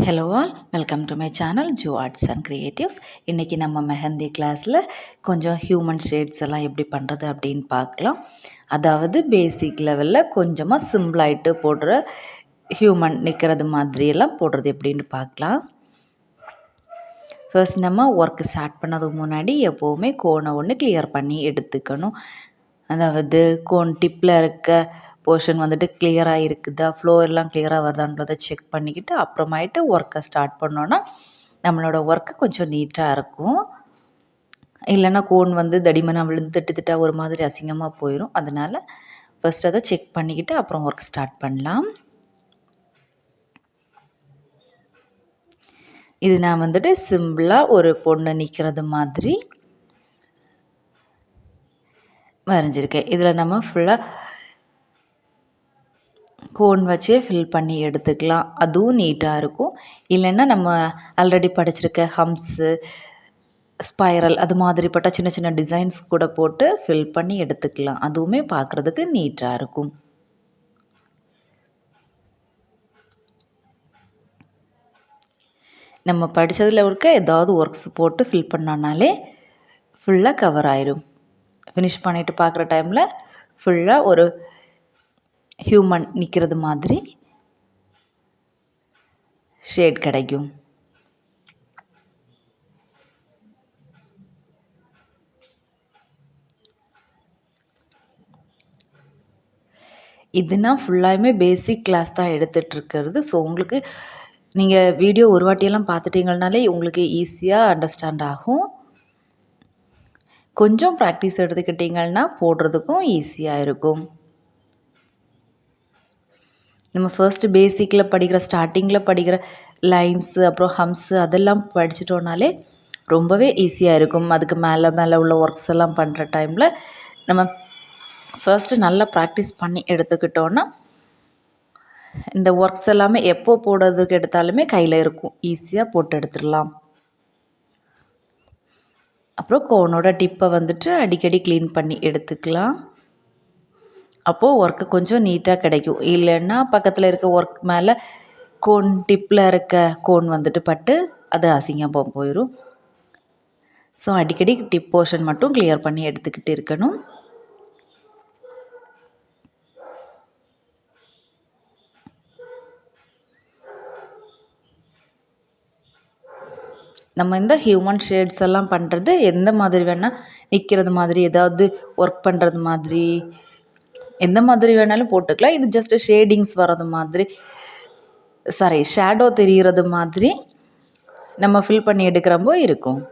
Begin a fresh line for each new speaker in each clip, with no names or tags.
Hello all, welcome to my channel Joe arts and creatives. இன்றைக்கி நம்ம மெஹந்தி கிளாஸில் கொஞ்சம் ஹியூமன் ஷேட்ஸ் எல்லாம் எப்படி பண்ணுறது அப்படின்னு பார்க்கலாம். அதாவது பேசிக் லெவலில் கொஞ்சமாக சிம்பிளாயிட்டு போடுற ஹியூமன் நிற்கிறது மாதிரியெல்லாம் போடுறது எப்படின்னு பார்க்கலாம். ஃபர்ஸ்ட் நம்ம ஒர்க்கு ஸ்டார்ட் பண்ணதுக்கு முன்னாடி எப்போவுமே கோனை ஒன்று கிளியர் பண்ணி எடுத்துக்கணும். அதாவது கோன் டிப்பில் இருக்க போர்ஷன் வந்துட்டு கிளியராக இருக்குதா, ஃப்ளோ எல்லாம் கிளியராக வருதான்றதை செக் பண்ணிக்கிட்டு அப்புறமாயிட்டு ஒர்க்கை ஸ்டார்ட் பண்ணோன்னா நம்மளோட ஒர்க்கு கொஞ்சம் நீட்டாக இருக்கும். இல்லைன்னா கோன் வந்து தடிமனாக விழுந்து திட்டு ஒரு மாதிரி அசிங்கமாக போயிடும். அதனால் ஃபஸ்ட் அதை செக் பண்ணிக்கிட்டு அப்புறம் ஒர்க் ஸ்டார்ட் பண்ணலாம். இது நான் வந்துட்டு சிம்பிளாக ஒரு பொண்ணு நிற்கிறது மாதிரி வரைஞ்சிருக்கேன். இதில் நம்ம ஃபுல்லாக கோன் வச்சே ஃபில் பண்ணி எடுத்துக்கலாம். அதுவும் நீட்டாக இருக்கும். இல்லைன்னா நம்ம ஆல்ரெடி படிச்சிருக்க ஹம்ஸு, ஸ்பைரல் அது மாதிரிப்பட்ட சின்ன சின்ன டிசைன்ஸ் கூட போட்டு ஃபில் பண்ணி எடுத்துக்கலாம். அதுவுமே பார்க்குறதுக்கு நீட்டாக இருக்கும். நம்ம படித்ததில் இருக்க ஏதாவது ஒர்க்ஸ் போட்டு ஃபில் பண்ணோன்னாலே ஃபுல்லாக கவர் ஆயிரும். ஃபினிஷ் பண்ணிவிட்டு பார்க்குற டைமில் ஃபுல்லாக ஒரு ஹியூமன் நிற்கிறது மாதிரி ஷேட் கிடைக்கும். இதுனா ஃபுல்லாகவே பேசிக் கிளாஸ் தான் எடுத்துகிட்ருக்கிறது. ஸோ உங்களுக்கு நீங்கள் வீடியோ ஒரு வாட்டியெல்லாம் பார்த்துட்டிங்கனாலே உங்களுக்கு ஈஸியாக அண்டர்ஸ்டாண்ட் ஆகும். கொஞ்சம் ப்ராக்டிஸ் எடுத்துக்கிட்டிங்கன்னா போடுறதுக்கும் ஈஸியாக இருக்கும். நம்ம ஃபர்ஸ்ட்டு பேசிக்கில் படிக்கிற ஸ்டார்டிங்கில் படிக்கிற லைன்ஸு அப்புறம் ஹம்ஸு அதெல்லாம் படிச்சிட்டோன்னாலே ரொம்பவே ஈஸியாக இருக்கும். அதுக்கு மேலே உள்ள ஒர்க்ஸ் எல்லாம் பண்ணுற டைமில் நம்ம ஃபர்ஸ்ட்டு நல்லா ப்ராக்டிஸ் பண்ணி எடுத்துக்கிட்டோன்னா இந்த ஒர்க்ஸ் எல்லாமே எப்போ போடுறதுக்கு எடுத்தாலுமே கையில் இருக்கும். ஈஸியாக போட்டு எடுத்துடலாம். அப்புறம் கோனோட டிப்பை வந்துட்டு அடிக்கடி க்ளீன் பண்ணி எடுத்துக்கலாம். அப்போது ஒர்க்கு கொஞ்சம் நீட்டாக கிடைக்கும். இல்லைன்னா பக்கத்தில் இருக்க ஒர்க் மேலே கோன் டிப்பில் இருக்க கோன் வந்துட்டு பட்டு அது அசிங்கமாக போயிடும். ஸோ அடிக்கடி டிப் போர்ஷன் மட்டும் கிளியர் பண்ணி எடுத்துக்கிட்டு இருக்கணும். நம்ம இந்த ஹியூமன் ஷேட்ஸ் எல்லாம் பண்ணுறது எந்த மாதிரி வேணால் நிற்கிறது மாதிரி, ஏதாவது ஒர்க் பண்ணுறது மாதிரி, எந்த மாதிரி வேணாலும் போட்டுக்கலாம். இது ஜஸ்ட்டு ஷேடிங்ஸ் வர்றது மாதிரி, ஷேடோ தெரிகிறது மாதிரி நம்ம ஃபில் பண்ணி எடுக்கிறப்போ இருக்கும்.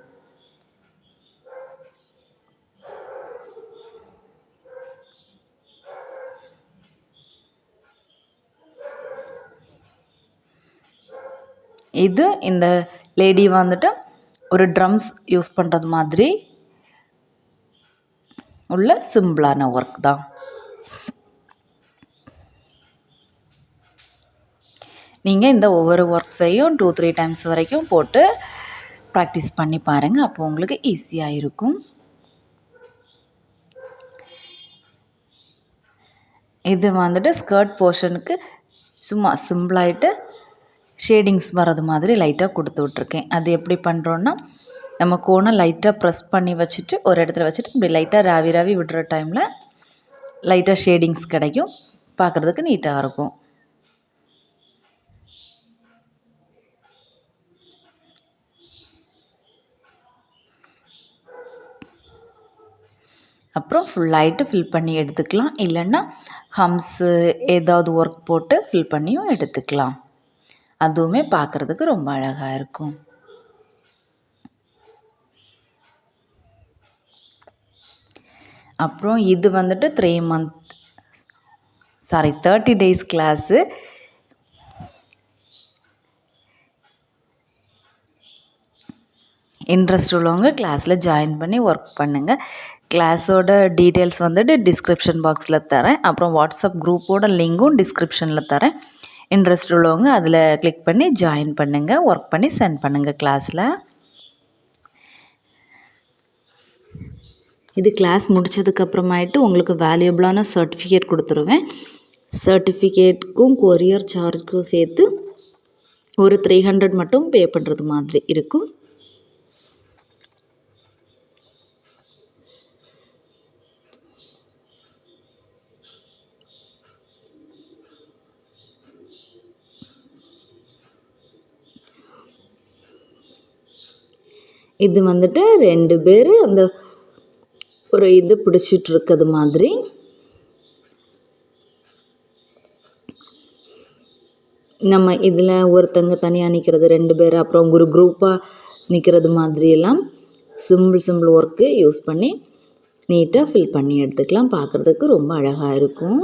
இது இந்த லேடி வந்துட்டு ஒரு ட்ரம்ஸ் யூஸ் பண்ணுறது மாதிரி உள்ள சிம்பிளான ஒர்க் தான். நீங்கள் இந்த ஒவ்வொரு ஒர்க்ஸையும் 2-3 டைம்ஸ் வரைக்கும் போட்டு ப்ராக்டிஸ் பண்ணி பாருங்கள். அப்போ உங்களுக்கு ஈஸியாக இருக்கும். இது வந்துட்டு ஸ்கர்ட் போர்ஷனுக்கு சும்மா சிம்பிளாயிட்டு ஷேடிங்ஸ் வர்றது மாதிரி லைட்டாக கொடுத்து விட்ருக்கேன். அது எப்படி பண்ணுறோன்னா, நம்ம கோனை லைட்டாக ப்ரெஸ் பண்ணி வச்சுட்டு ஒரு இடத்துல வச்சுட்டு இப்படி லைட்டாக ராவி விடுற டைமில் லைட்டாக ஷேடிங்ஸ் கிடைக்கும். பார்க்குறதுக்கு நீட்டாக இருக்கும். அப்புறம் ஃபுல்லாகிட்டு ஃபில் பண்ணி எடுத்துக்கலாம். இல்லைன்னா ஹம்ஸு ஏதாவது ஒர்க் போட்டு ஃபில் பண்ணியும் எடுத்துக்கலாம். அதுவுமே பார்க்குறதுக்கு ரொம்ப அழகாக இருக்கும். அப்புறம் இது வந்துட்டு 30 டேஸ் கிளாஸு. இன்ட்ரெஸ்ட் உள்ளவங்க கிளாஸில் ஜாயின் பண்ணி ஒர்க் பண்ணுங்கள். கிளாஸோட டீட்டெயில்ஸ் வந்துட்டு டிஸ்கிரிப்ஷன் பாக்ஸில் தரேன். அப்புறம் வாட்ஸ்அப் குரூப்போட லிங்க்கும் டிஸ்கிரிப்ஷனில் தரேன். இன்ட்ரெஸ்ட் உள்ளவங்க அதில் கிளிக் பண்ணி ஜாயின் பண்ணுங்கள். ஒர்க் பண்ணி சென்ட் பண்ணுங்கள் கிளாஸில். இது கிளாஸ் முடித்ததுக்கப்புறமாயிட்டு உங்களுக்கு வேல்யூபிளான சர்டிஃபிகேட் கொடுத்துருவேன். சர்டிஃபிகேட்டுக்கும் கொரியர் சார்ஜுக்கும் சேர்த்து ஒரு 300 மட்டும் பே பண்ணுறது மாதிரி இருக்கும். இது வந்துட்டு 2 பேர் அந்த ஒரு இது பிடிச்சிட்டு இருக்கிறது மாதிரி. நம்ம இதில் ஒருத்தங்க தனியாக நிற்கிறது 2 பேர், அப்புறம் ஒரு குரூப்பாக நிற்கிறது மாதிரியெல்லாம் சிம்பிள் ஒர்க்கு யூஸ் பண்ணி நீட்டாக ஃபில் பண்ணி எடுத்துக்கலாம். பார்க்குறதுக்கு ரொம்ப அழகாக இருக்கும்.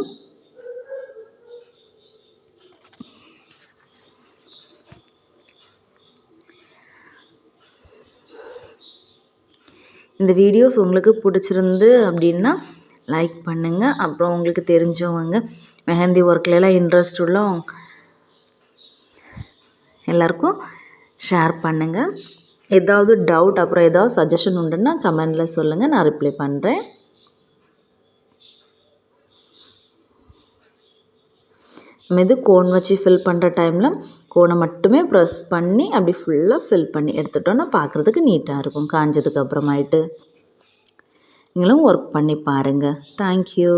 இந்த வீடியோஸ் உங்களுக்கு பிடிச்சிருந்து அப்படின்னா லைக் பண்ணுங்கள். அப்புறம் உங்களுக்கு தெரிஞ்சவங்க மெஹந்தி ஒர்க்லாம் இன்ட்ரெஸ்ட் உள்ள எல்லாருக்கும் ஷேர் பண்ணுங்கள். ஏதாவது டவுட் அப்புறம் ஏதாவது சஜஷன் உண்டுன்னா கமெண்டில் சொல்லுங்கள், நான் ரிப்ளை பண்ணுறேன். நம்ம இது கோன் வச்சு ஃபில் பண்ணுற டைமில் கோனை மட்டுமே ப்ரெஸ் பண்ணி அப்படி ஃபுல்லாக ஃபில் பண்ணி எடுத்துட்டோன்னா பார்க்குறதுக்கு நீட்டாக இருக்கும். காஞ்சதுக்கு அப்புறமாயிட்டு நீங்களும் ஒர்க் பண்ணி பாருங்கள். தேங்க்யூ.